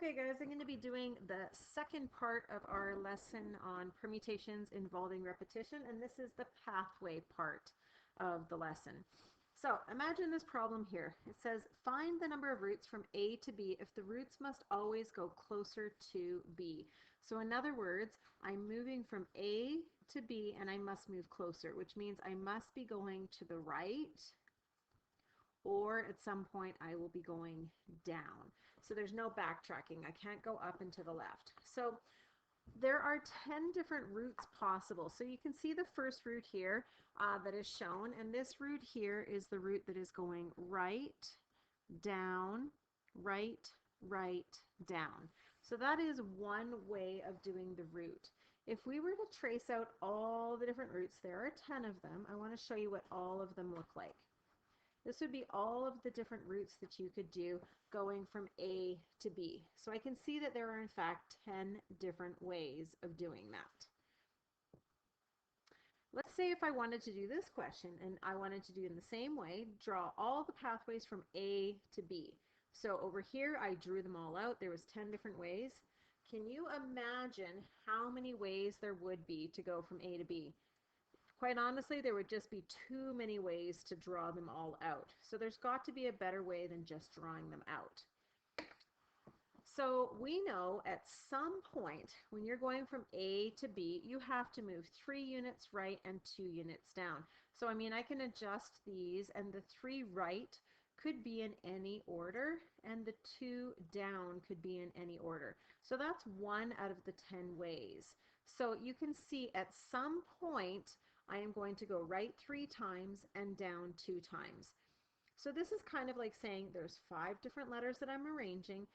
Okay guys, I'm going to be doing the second part of our lesson on permutations involving repetition, and this is the pathway part of the lesson. So imagine this problem here. It says find the number of roots from A to B if the roots must always go closer to B. So in other words, I'm moving from A to B and I must move closer, which means I must be going to the right, or at some point I will be going down. So there's no backtracking. I can't go up and to the left. So there are 10 different routes possible. So you can see the first route here that is shown, and this route here is the route that is going right, down, right, right, down. So that is one way of doing the route. If we were to trace out all the different routes, there are 10 of them. I want to show you what all of them look like. This would be all of the different routes that you could do going from A to B. So I can see that there are in fact 10 different ways of doing that. Let's say if I wanted to do this question and I wanted to do it in the same way, draw all the pathways from A to B. So over here I drew them all out. There was 10 different ways. Can you imagine how many ways there would be to go from A to B? Quite honestly, there would just be too many ways to draw them all out. So there's got to be a better way than just drawing them out. So we know at some point when you're going from A to B, you have to move 3 units right and 2 units down. So I mean, I can adjust these, and the 3 right could be in any order, and the 2 down could be in any order. So that's 1 out of the 10 ways. So you can see at some point I am going to go right 3 times and down 2 times. So this is kind of like saying there's 5 different letters that I'm arranging.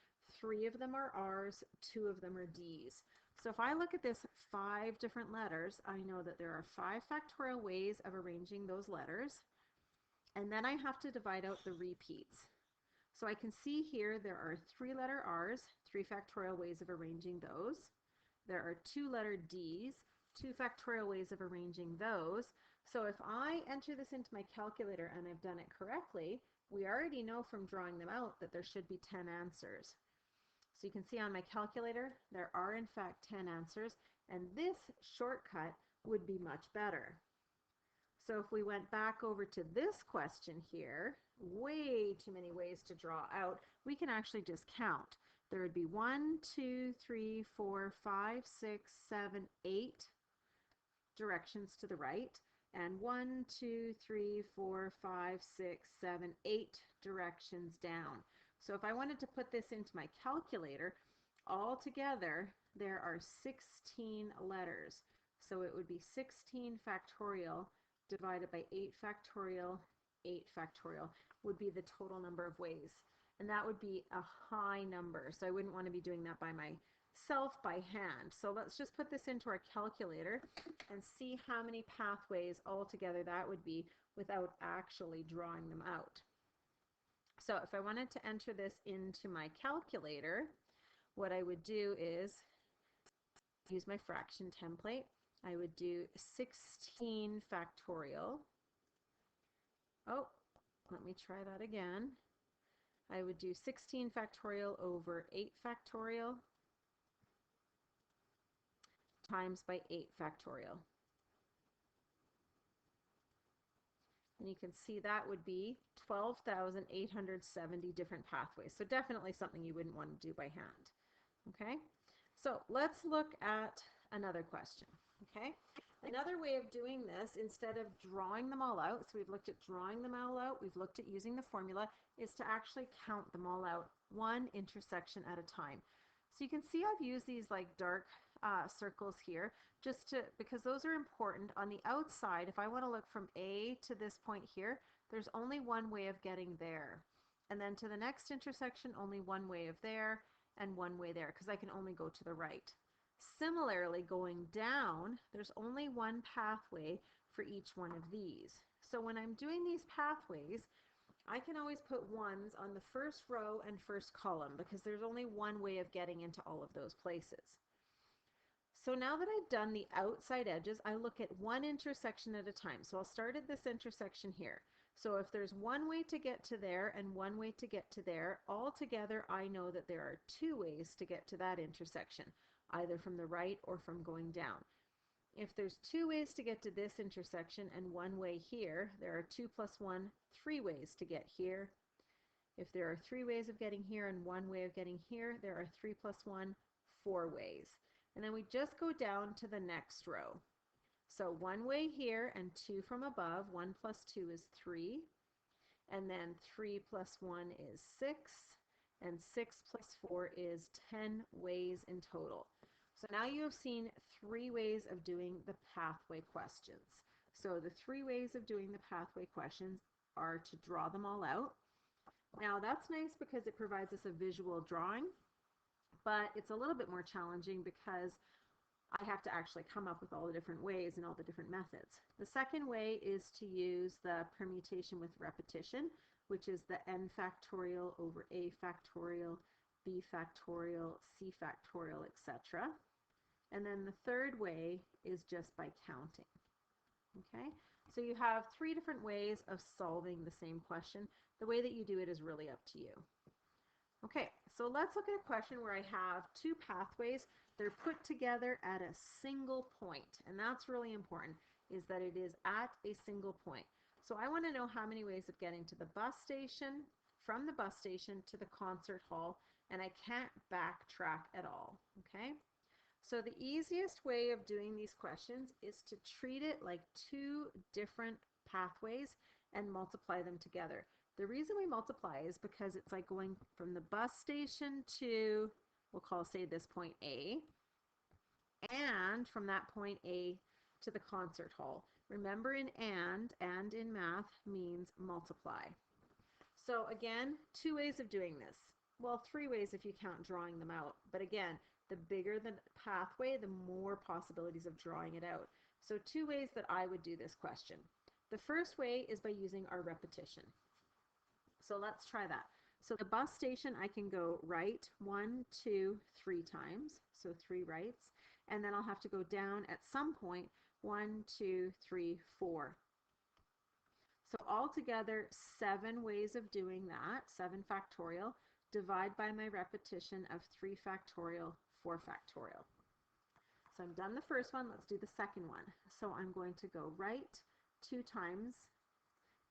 3 of them are R's, 2 of them are D's. So if I look at this 5 different letters, I know that there are 5 factorial ways of arranging those letters. And then I have to divide out the repeats. So I can see here there are 3 letter R's, 3 factorial ways of arranging those. There are 2 letter D's, 2 factorial ways of arranging those. So if I enter this into my calculator and I've done it correctly, we already know from drawing them out that there should be 10 answers. So you can see on my calculator there are in fact 10 answers, and this shortcut would be much better. So if we went back over to this question here, way too many ways to draw out, we can actually just count. There would be 1, 2, 3, 4, 5, 6, 7, 8 directions to the right, and 1, 2, 3, 4, 5, 6, 7, 8 directions down. So if I wanted to put this into my calculator, altogether there are 16 letters. So it would be 16 factorial divided by 8 factorial, 8 factorial would be the total number of ways. And that would be a high number. So I wouldn't want to be doing that by myself by hand. So let's just put this into our calculator and see how many pathways altogether that would be without actually drawing them out. So if I wanted to enter this into my calculator, what I would do is use my fraction template. I would do 16 factorial. Oh, let me try that again. I would do 16 factorial over 8 factorial times by 8 factorial. And you can see that would be 12,870 different pathways. So definitely something you wouldn't want to do by hand. Okay, so let's look at another question. Okay, another way of doing this, instead of drawing them all out, so we've looked at drawing them all out, we've looked at using the formula, is to actually count them all out, one intersection at a time. So you can see I've used these like dark circles here just to, because those are important. On the outside, if I want to look from A to this point here, there's only one way of getting there. And then to the next intersection, only one way of there, and one way there, because I can only go to the right. Similarly, going down, there's only one pathway for each one of these. So when I'm doing these pathways, I can always put ones on the first row and first column because there's only one way of getting into all of those places. So now that I've done the outside edges, I look at one intersection at a time. So I'll start at this intersection here. So if there's one way to get to there and one way to get to there, altogether I know that there are two ways to get to that intersection, either from the right or from going down. If there's two ways to get to this intersection and one way here, there are 2 plus 1, 3 ways to get here. If there are 3 ways of getting here and one way of getting here, there are 3 plus 1, 4 ways. And then we just go down to the next row. So one way here and 2 from above, 1 plus 2 is 3. And then 3 plus 1 is 6. And 6 plus 4 is 10 ways in total. So now you have seen 3 ways of doing the pathway questions. So the 3 ways of doing the pathway questions are to draw them all out. Now that's nice because it provides us a visual drawing, but it's a little bit more challenging because I have to actually come up with all the different ways and all the different methods. The second way is to use the permutation with repetition, which is the n factorial over a factorial, b factorial, c factorial, etc. And then the third way is just by counting. Okay, so you have 3 different ways of solving the same question. The way that you do it is really up to you. Okay, so let's look at a question where I have 2 pathways. They're put together at a single point, and that's really important, is that it is at a single point. So I want to know how many ways of getting to the bus station, from the bus station to the concert hall, and I can't backtrack at all. Okay, so the easiest way of doing these questions is to treat it like 2 different pathways and multiply them together. The reason we multiply is because it's like going from the bus station to, we'll call, say, this point A, and from that point A to the concert hall. Remember, in and in math means multiply. So again, 2 ways of doing this. Well, 3 ways if you count drawing them out. But again, the bigger the pathway, the more possibilities of drawing it out. So 2 ways that I would do this question. The first way is by using our repetition. So let's try that. So the bus station, I can go right 1, 2, 3 times. So 3 rights. And then I'll have to go down at some point 1, 2, 3, 4. So altogether, 7 ways of doing that, 7 factorial, divide by my repetition of 3 factorial, 4 factorial. So I'm done the first one, let's do the second one. So I'm going to go right 2 times,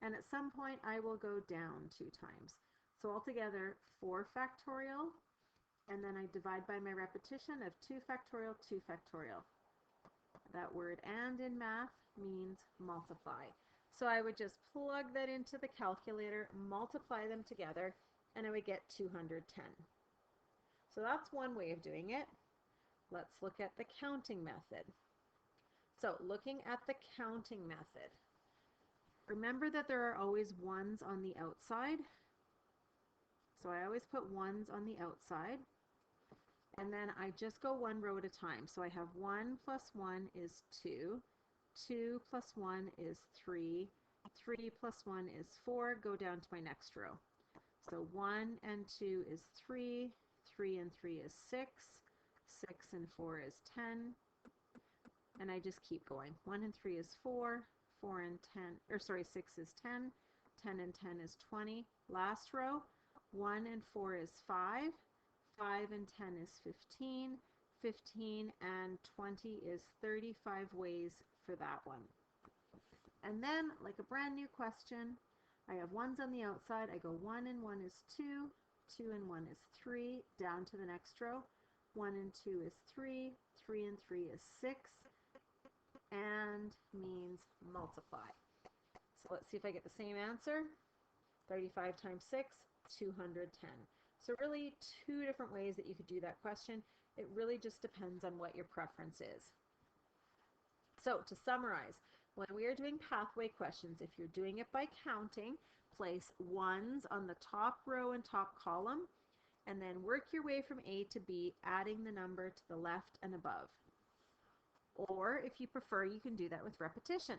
and at some point I will go down 2 times. So altogether, 4 factorial, and then I divide by my repetition of 2 factorial, 2 factorial. That word "and" in math means multiply. So I would just plug that into the calculator, multiply them together, and I would get 210. So that's one way of doing it. Let's look at the counting method. So looking at the counting method, remember that there are always ones on the outside. So I always put ones on the outside. And then I just go 1 row at a time. So I have 1 plus 1 is 2. 2 plus 1 is 3. 3 plus 1 is 4. Go down to my next row. So 1 and 2 is 3. 3 and 3 is 6. 6 and 4 is 10. And I just keep going. 1 and 3 is 4. 4 and 10, or sorry, 6 is 10. 10 and 10 is 20. Last row, 1 and 4 is 5. 5 and 10 is 15. 15 and 20 is 35 ways for that one. And then, like a brand new question, I have ones on the outside. I go 1 and 1 is 2. 2 and 1 is 3. Down to the next row. 1 and 2 is 3. 3 and 3 is 6. And means multiply. So let's see if I get the same answer. 35 times 6, 210. So really 2 different ways that you could do that question. It really just depends on what your preference is. So to summarize, when we are doing pathway questions, if you're doing it by counting, place ones on the top row and top column, and then work your way from A to B, adding the number to the left and above. Or if you prefer, you can do that with repetition.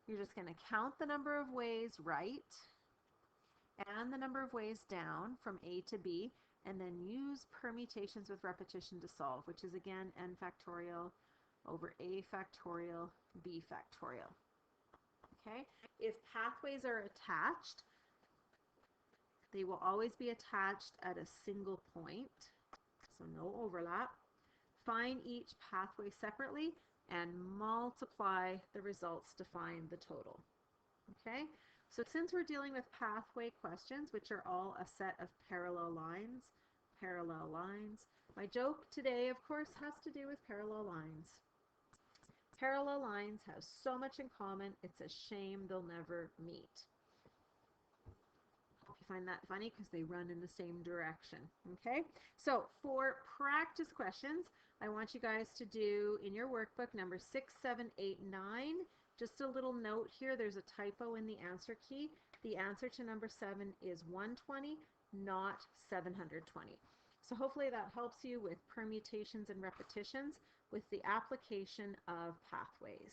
You're just going to count the number of ways right and the number of ways down from A to B, and then use permutations with repetition to solve, which is again n factorial over a factorial b factorial. Okay? If pathways are attached, they will always be attached at a single point, so no overlap. Find each pathway separately and multiply the results to find the total. Okay, so since we're dealing with pathway questions, which are all a set of parallel lines, my joke today, of course, has to do with parallel lines. Parallel lines have so much in common, it's a shame they'll never meet. Hope you find that funny because they run in the same direction. Okay, so for practice questions, I want you guys to do in your workbook number 6, 7, 8, 9. Just a little note here, there's a typo in the answer key. The answer to number 7 is 120, not 720. So hopefully that helps you with permutations and repetitions with the application of pathways.